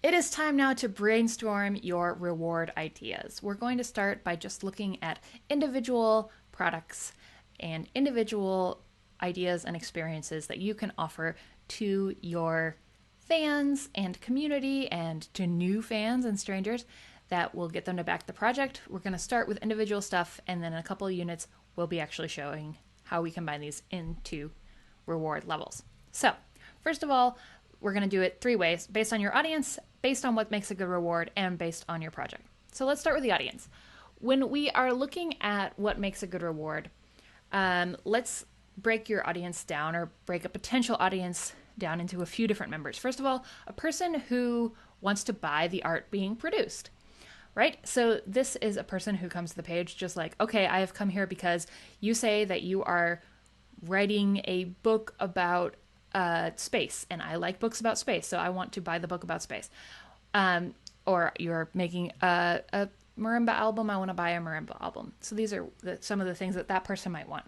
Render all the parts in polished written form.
It is time now to brainstorm your reward ideas. We're going to start by just looking at individual products and individual ideas and experiences that you can offer to your fans and community and to new fans and strangers that will get them to back the project. We're going to start with individual stuff, and then in a couple of units, we'll be actually showing how we combine these into reward levels. So, first of all, we're going to do it 3 ways, based on your audience, based on what makes a good reward, and based on your project. So let's start with the audience. When we are looking at what makes a good reward, let's break your audience down, or break a potential audience down into a few different members. First of all, a person who wants to buy the art being produced, right? So this is a person who comes to the page just like, okay, I have come here because you say that you are writing a book about space, and I like books about space, so I want to buy the book about space. Or you're making a marimba album, I want to buy a marimba album. So these are some of the things that person might want.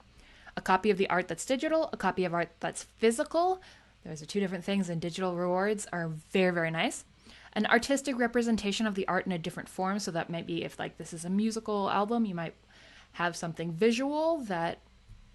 A copy of the art that's digital, a copy of art that's physical. Those are 2 different things, and digital rewards are very, very nice. An artistic representation of the art in a different form, so that might be if like this is a musical album, you might have something visual that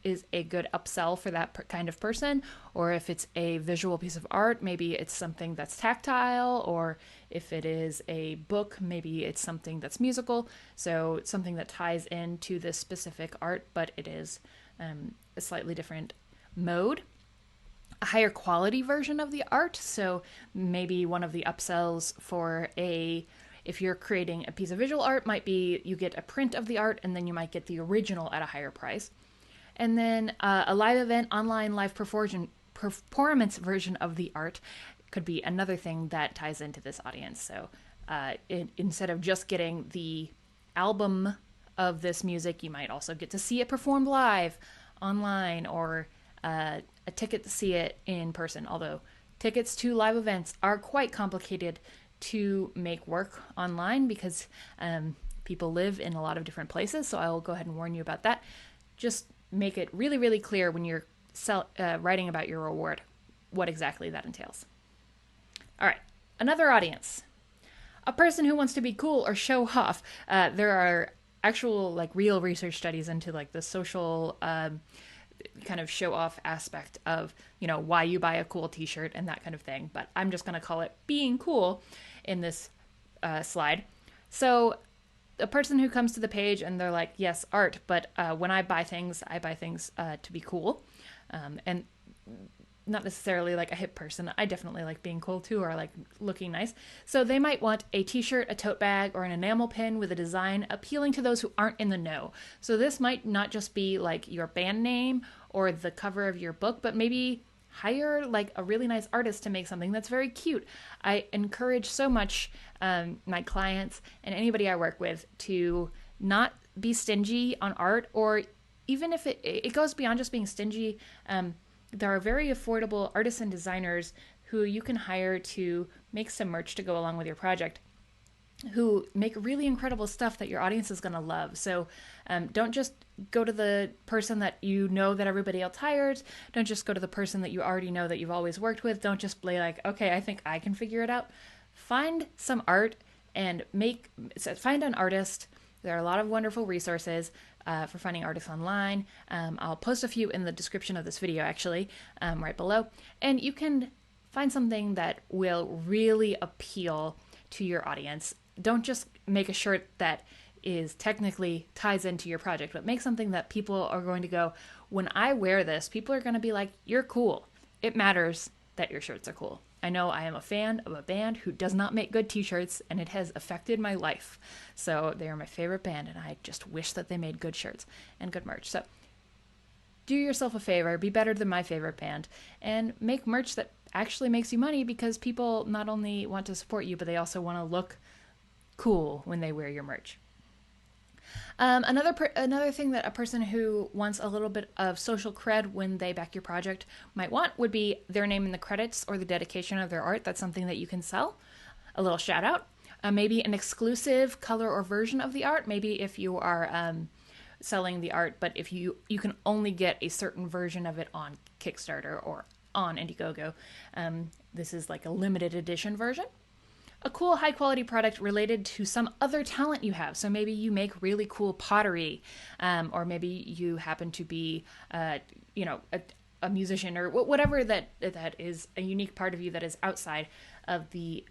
is a good upsell for that kind of person. Or if it's a visual piece of art, maybe it's something that's tactile. Or if it is a book, maybe it's something that's musical. So it's something that ties into this specific art, but it is a slightly different mode. A higher quality version of the art. So maybe one of the upsells for if you're creating a piece of visual art might be you get a print of the art, and then you might get the original at a higher price. And then a live event, online live performance version of the art could be another thing that ties into this audience. So instead of just getting the album of this music, you might also get to see it performed live online, or a ticket to see it in person. Although tickets to live events are quite complicated to make work online because people live in a lot of different places. So I will go ahead and warn you about that. Just make it really, really clear when you're writing about your reward what exactly that entails. All right, another audience. A person who wants to be cool or show off. There are actual like real research studies into like the social kind of show off aspect of, why you buy a cool t-shirt and that kind of thing. But I'm just going to call it being cool in this slide. So a person who comes to the page and they're like, yes, art, but when I buy things to be cool. And not necessarily like a hip person. I definitely like being cool too, or like looking nice. So they might want a t-shirt, a tote bag, or an enamel pin with a design appealing to those who aren't in the know. So this might not just be like your band name or the cover of your book, but maybe hire like a really nice artist to make something that's very cute. I encourage so much my clients and anybody I work with to not be stingy on art, or even if it goes beyond just being stingy. There are very affordable artists and designers who you can hire to make some merch to go along with your project, who make really incredible stuff that your audience is going to love. So don't just go to the person that you know that everybody else hires. Don't just go to the person that you already know that you've always worked with. Don't just be like, okay, I think I can figure it out. Find some art and find an artist. There are a lot of wonderful resources for finding artists online. I'll post a few in the description of this video, actually, right below. And you can find something that will really appeal to your audience. Don't just make a shirt that is technically ties into your project, but make something that people are going to go, when I wear this, people are going to be like, you're cool. It matters that your shirts are cool. I know I am a fan of a band who does not make good t-shirts, and it has affected my life. So they are my favorite band, and I just wish that they made good shirts and good merch. So do yourself a favor, be better than my favorite band, and make merch that actually makes you money, because people not only want to support you, but they also want to look cool when they wear your merch. Another thing that a person who wants a little bit of social cred when they back your project might want would be their name in the credits or the dedication of their art. That's something that you can sell. A little shout out. Maybe an exclusive color or version of the art. Maybe if you are selling the art, but if you can only get a certain version of it on Kickstarter or on Indiegogo. This is like a limited edition version. a cool high quality product related to some other talent you have. So maybe you make really cool pottery, or maybe you happen to be, a musician, or whatever that is a unique part of you that is outside of the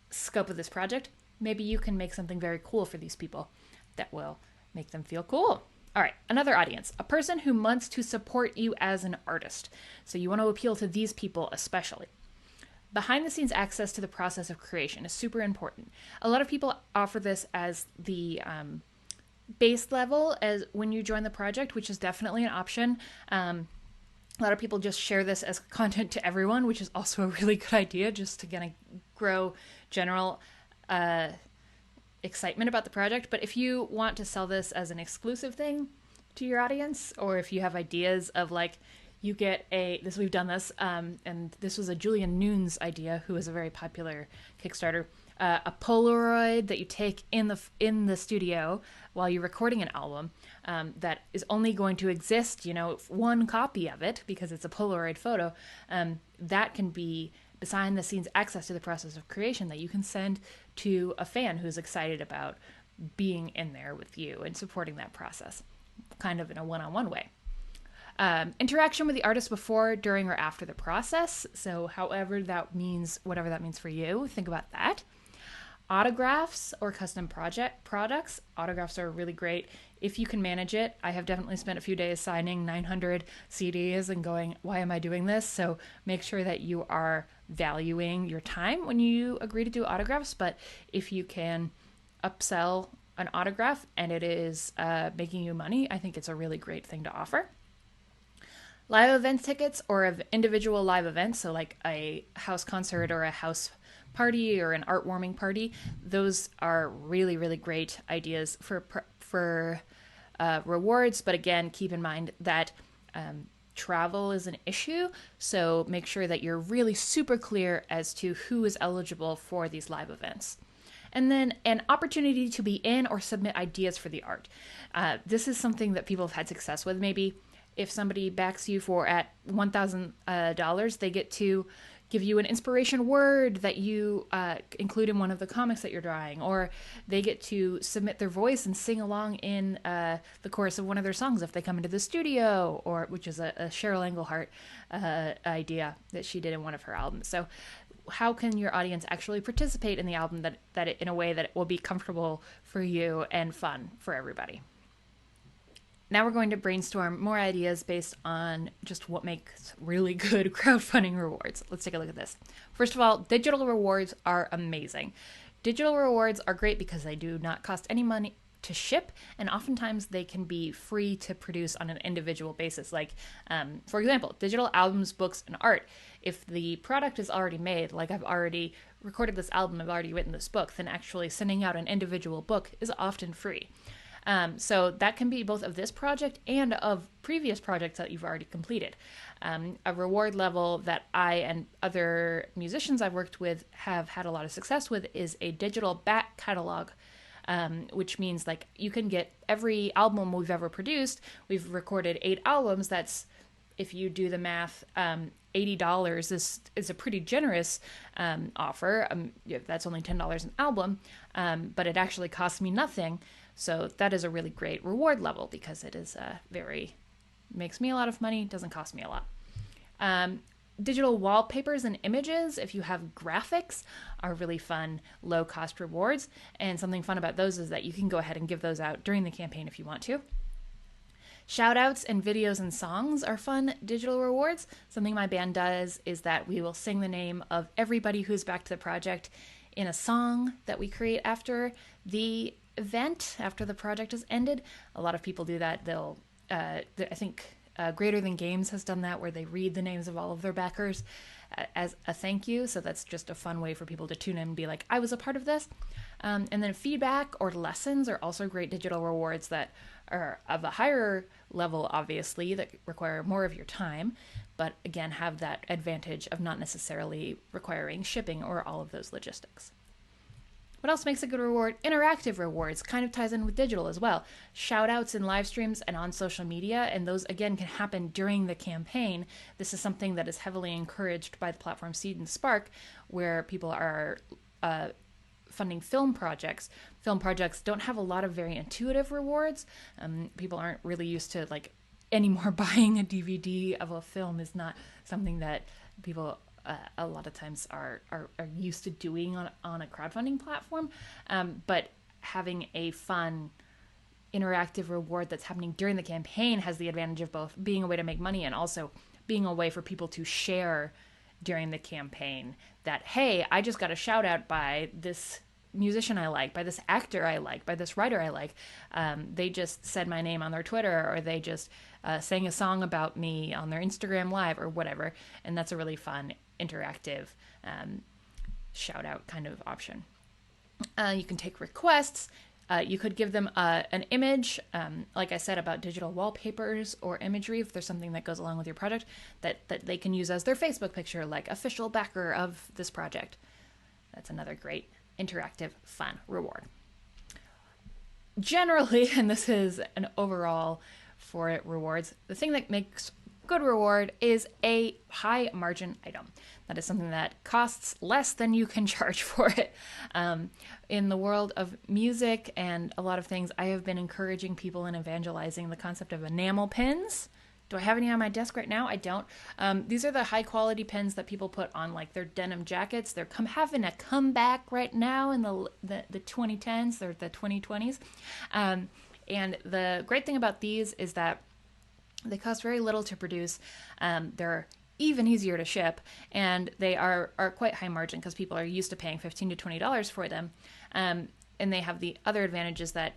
scope of this project. Maybe you can make something very cool for these people that will make them feel cool. All right, another audience, a person who wants to support you as an artist. So you want to appeal to these people especially. Behind the scenes access to the process of creation is super important. A lot of people offer this as the base level as when you join the project, which is definitely an option. A lot of people just share this as content to everyone, which is also a really good idea, just to kind of grow general excitement about the project. But if you want to sell this as an exclusive thing to your audience, or if you have ideas of like, you get we've done this, and this was a Julian Nunes idea, who is a very popular Kickstarter, a Polaroid that you take in the studio while you're recording an album, that is only going to exist, one copy of it because it's a Polaroid photo. That can be behind the scenes access to the process of creation that you can send to a fan who's excited about being in there with you and supporting that process, kind of in a one-on-one way. Interaction with the artist before, during, or after the process. So however that means, whatever that means for you, think about that. Autographs or custom products. Autographs are really great if you can manage it. I have definitely spent a few days signing 900 CDs and going, why am I doing this? So make sure that you are valuing your time when you agree to do autographs. But if you can upsell an autograph and it is making you money, I think it's a really great thing to offer. Live event tickets or individual live events, so like a house concert or a house party or an art warming party, those are really, really great ideas for rewards. But again, keep in mind that travel is an issue, so make sure that you're really super clear as to who is eligible for these live events. And then an opportunity to be in or submit ideas for the art. This is something that people have had success with. Maybe if somebody backs you for at $1,000, they get to give you an inspiration word that you include in one of the comics that you're drawing, or they get to submit their voice and sing along in the chorus of one of their songs if they come into the studio, or which is a Cheryl Engelhart idea that she did in one of her albums. So how can your audience actually participate in the album that in a way that it will be comfortable for you and fun for everybody? Now we're going to brainstorm more ideas based on just what makes really good crowdfunding rewards. Let's take a look at this. First of all, digital rewards are amazing. Digital rewards are great because they do not cost any money to ship, and oftentimes they can be free to produce on an individual basis. Like, for example, digital albums, books, and art. If the product is already made, like I've already recorded this album, I've already written this book, then actually sending out an individual book is often free. So that can be both of this project and of previous projects that you've already completed. A reward level that I and other musicians I've worked with have had a lot of success with is a digital back catalog, which means like you can get every album we've ever produced. We've recorded 8 albums. That's, if you do the math, $80 is a pretty generous offer. That's only $10 an album, but it actually costs me nothing. So that is a really great reward level because it is makes me a lot of money, doesn't cost me a lot. Digital wallpapers and images, if you have graphics, are really fun, low-cost rewards. And something fun about those is that you can go ahead and give those out during the campaign if you want to. Shout-outs and videos and songs are fun digital rewards. Something my band does is that we will sing the name of everybody who's back to the project in a song that we create after the event, after the project has ended. A lot of people do that. They'll, I think Greater Than Games has done that, where they read the names of all of their backers as a thank you. So that's just a fun way for people to tune in and be like, I was a part of this. And then feedback or lessons are also great digital rewards that are of a higher level, obviously, that require more of your time, but again, have that advantage of not necessarily requiring shipping or all of those logistics. What else makes a good reward? Interactive rewards kind of ties in with digital as well. Shout outs in live streams and on social media, and those again can happen during the campaign. This is something that is heavily encouraged by the platform Seed and Spark, where people are funding film projects don't have a lot of very intuitive rewards. People aren't really used to like anymore. Buying a DVD of a film is not something that people a lot of times are used to doing on a crowdfunding platform. But having a fun interactive reward that's happening during the campaign has the advantage of both being a way to make money and also being a way for people to share during the campaign that, hey, I just got a shout out by this musician I like, by this actor I like, by this writer I like. They just said my name on their Twitter, or they just sang a song about me on their Instagram Live or whatever. And that's a really fun, interactive shout out kind of option. You can take requests. You could give them an image, like I said, about digital wallpapers or imagery, if there's something that goes along with your project that they can use as their Facebook picture, like official backer of this project. That's another great interactive, fun reward. Generally, and this is an overall for rewards, the thing that makes good reward is a high margin item. That is something that costs less than you can charge for it. In the world of music and a lot of things, I have been encouraging people and evangelizing the concept of enamel pins. Do I have any on my desk right now? I don't. These are the high quality pins that people put on like their denim jackets. They're having a comeback right now in the 2010s or the 2020s. And the great thing about these is that they cost very little to produce. They're even easier to ship, and they are quite high margin because people are used to paying $15 to $20 for them. And they have the other advantages that,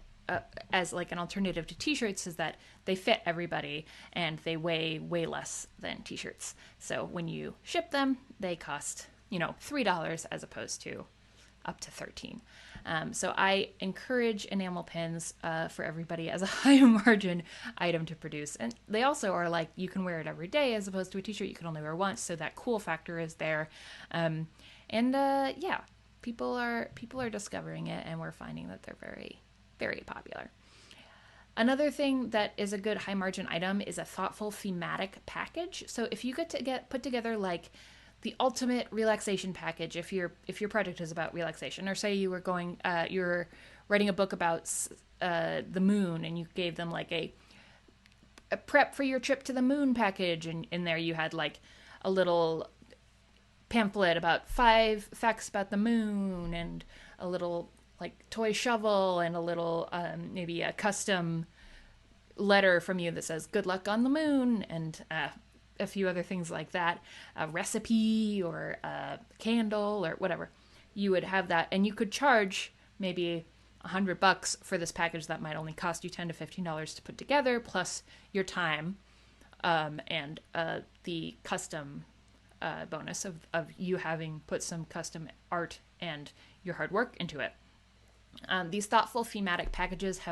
as like an alternative to t-shirts, is that they fit everybody and they weigh way less than t-shirts. So when you ship them, they cost, $3 as opposed to up to $13. So I encourage enamel pins for everybody as a high margin item to produce. And they also are like, you can wear it every day as opposed to a t-shirt you can only wear once. So that cool factor is there. Yeah, people are discovering it, and we're finding that they're very, very popular. Another thing that is a good high margin item is a thoughtful thematic package. So if you put together like the ultimate relaxation package, if your project is about relaxation, or say you're writing a book about the moon, and you gave them like a prep for your trip to the moon package, and in there you had like a little pamphlet about 5 facts about the moon, and a little like toy shovel, and a little maybe a custom letter from you that says good luck on the moon, and a few other things like that, a recipe or a candle or whatever. You would have that, and you could charge maybe $100 for this package that might only cost you $10 to $15 to put together, plus your time and the custom bonus of you having put some custom art and your hard work into it. These thoughtful thematic packages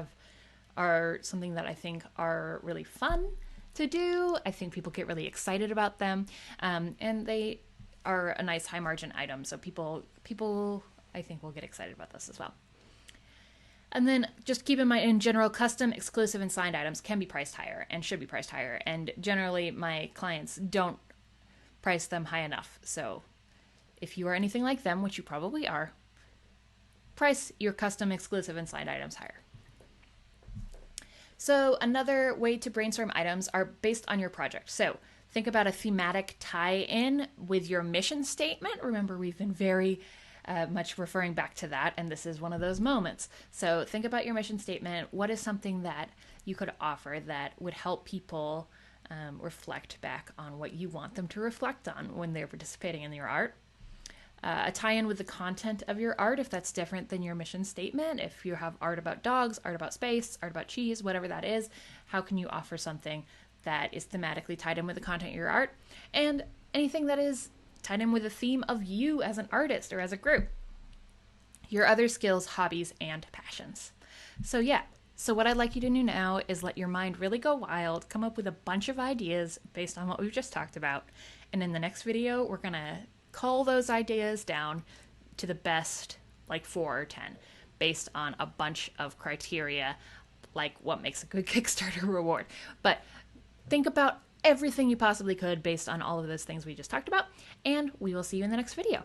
are something that I think are really fun to do. I think people get really excited about them, and they are a nice high margin item. So people I think will get excited about this as well. And then just keep in mind, in general, custom, exclusive, and signed items can be priced higher and should be priced higher. And generally, my clients don't price them high enough. So if you are anything like them, which you probably are, price your custom, exclusive, and signed items higher. So another way to brainstorm items are based on your project. So think about a thematic tie-in with your mission statement. Remember, we've been very much referring back to that, and this is one of those moments. So think about your mission statement. What is something that you could offer that would help people reflect back on what you want them to reflect on when they're participating in your art? A tie-in with the content of your art, if that's different than your mission statement. If you have art about dogs, art about space, art about cheese, whatever that is, how can you offer something that is thematically tied in with the content of your art? And anything that is tied in with the theme of you as an artist or as a group. Your other skills, hobbies, and passions. So what I'd like you to do now is let your mind really go wild, come up with a bunch of ideas based on what we've just talked about. And in the next video, we're going to cull those ideas down to the best, like 4 or 10, based on a bunch of criteria, like what makes a good Kickstarter reward. But think about everything you possibly could based on all of those things we just talked about, and we will see you in the next video.